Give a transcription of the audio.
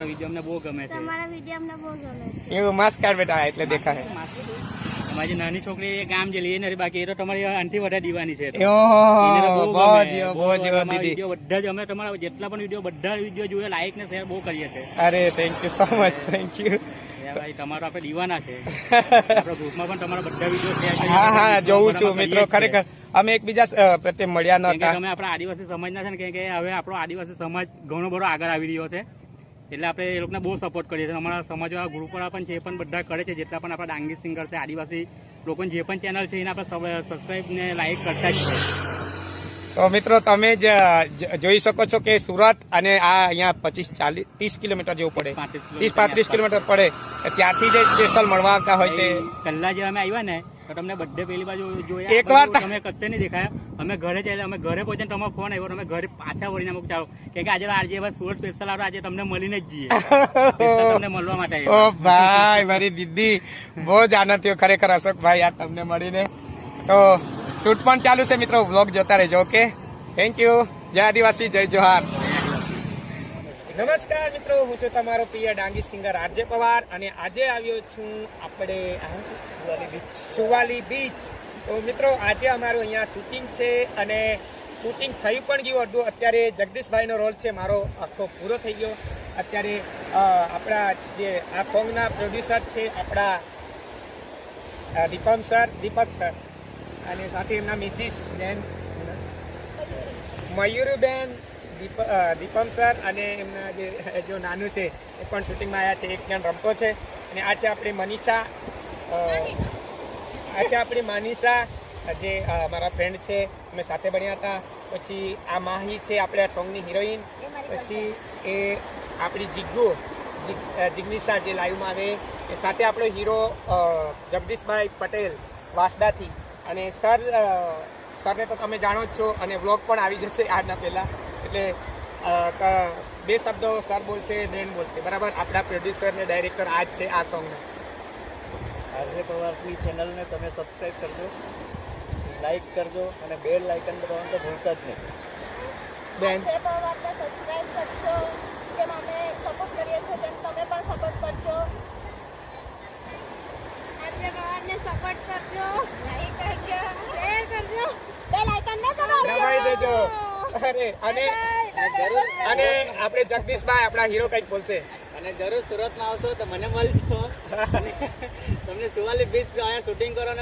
Video અમને બહુ ગમે છે. તમારા વિડીયો અમને બહુ ગમે છે. એવું માસ્ક કાર્ડ બેટા એટલે દેખાય. અમારી નાની છોકરી એ ગામ જે લઈએ નથી, બાકી એ તો તમારી આંટી વધારે દીવાની છે. વિડીયો બધા જ અમે તમારા જેટલા પણ વિડીયો બધા વિડીયો જોઈએ, લાઈક ને શેર બહુ કરીએ છીએ. અરે thank you so much, thank you. ભાઈ તમારો આપણે દીવાના છે. આપણા ગ્રુપમાં પણ તમારા બધા વિડીયો શેર કરીએ. હા જોઉં છું મિત્રો, ખરેખર અમે એકબીજા પ્રત્યે મળ્યા નતા. તમે આપણા આદિવાસી સમાજના છે ને, કે હવે આપણો આદિવાસી સમાજ ઘણો બધો આગળ આવી રહ્યો છે, એટલે આપણે એ લોકોને બહુ સપોર્ટ કરીએ છીએ. અમારા સમાજવાળા ગ્રુપવાળા પણ છે, એ પણ બધા કરે છે. જેટલા પણ આપણા ડાંગી સિંગર છે, આદિવાસી લોકોની જે પણ ચેનલ છે એને આપણે સબસ્ક્રાઈબ ને લાઈક કરતા જ છે. તો મિત્રો તમે જ જોઈ શકો છો કે સુરત અને આ અહીંયા 25-30 કિલોમીટર જેવું પડે, 30-35 કિલોમીટર પડે. ત્યાંથી જે સ્પેશિયલ મળવા આવતા હોય તે પહેલા જે અમે આવ્યા ને, તો તમને બધે પેલી બાજુ જોયા, એકવાર તમે કશે નહીં દેખાયા. અમે ઘરે ચાલ્યા, અમે ઘરે પહોંચીને તમારો ફોન આવ્યો, અમે ઘરે પાછા વળીને અમુક ચાલો કે આજે સુરત સ્પેશિયલ આવ્યો, આજે તમને મળીને જ જઈએ. તમને મળવા માટે ઓ ભાઈ, મારી દીદી બહુ જ આનંદ થયો ખરેખર અશોકભાઈ આ તમને મળીને. તો શૂટ પણ ચાલુ છે મિત્રો, વ્લોગ જોતા રહેજો. Okay, thank you. જય આદિવાસી, જય જોહાર. નમસ્કાર મિત્રો, હું છું તમારો પ્રિય ડાંગી સિંગર આરજે પવાર, અને આજે આવ્યો છું આપણે સુવાલી બીચ. તો મિત્રો આજે અમારું અહીંયા શૂટિંગ છે, અને શૂટિંગ થઈ પણ ગયું અડધું. અત્યારે જગદીશભાઈનો રોલ છે, મારો આખો પૂરો થઈ ગયો. અત્યારે આપણા જે આ સોંગના પ્રોડ્યુસર છે આપણા દીપક સર, અને સાથે એમના મિસિસ બેન મયુરીબેન, દીપમ સર, અને એમના જો નાનું છે એ પણ શૂટિંગમાં આવ્યા છે. એક જણ રમતો છે, અને આ છે આપણી મનીષા, જે મારા ફ્રેન્ડ છે, અમે સાથે ભણ્યા હતા. પછી આ માહી છે આપણે આ સોંગની હિરોઈન. પછી એ આપણી જિગ્નિશા જે લાઈવમાં આવે એ સાથે આપણો હીરો જગદીશભાઈ પટેલ વાસદાથી. અને સરને તો તમે જાણો જ છો, અને વ્લોગ પણ આવી જશે આજના પહેલાં. એટલે બે શબ્દો સર બોલશે, બેન બોલશે, બરાબર. આપણા પ્રોડ્યુસર ને ડાયરેક્ટર આ જ છે આ સોંગના. આરજે પવારની ચેનલને તમે સબસ્ક્રાઈબ કરજો, લાઈક કરજો, અને બેલ લાઇકન દબાવવાનું તો ભૂલતા જ નહીં. બેન આરજે પવારને સબસ્ક્રાઇબ કરજો, જેમ અમે સપોર્ટ કરીએ છીએ તેમ તમે પણ સપોર્ટ કરજો. આરજે પવારને સપોર્ટ કરજો, લાઈક કરજો, શેર કરજો, બેલ આઇકન ને દબાવી દેજો. અરે અને આપણે જગદીશભાઈ આપણા હીરો કંઈક બોલશે. અને જરૂર સુરતમાં આવશો તો મને મળજો. તમને સુવાલી બીચ અહીંયા શૂટિંગ કરો.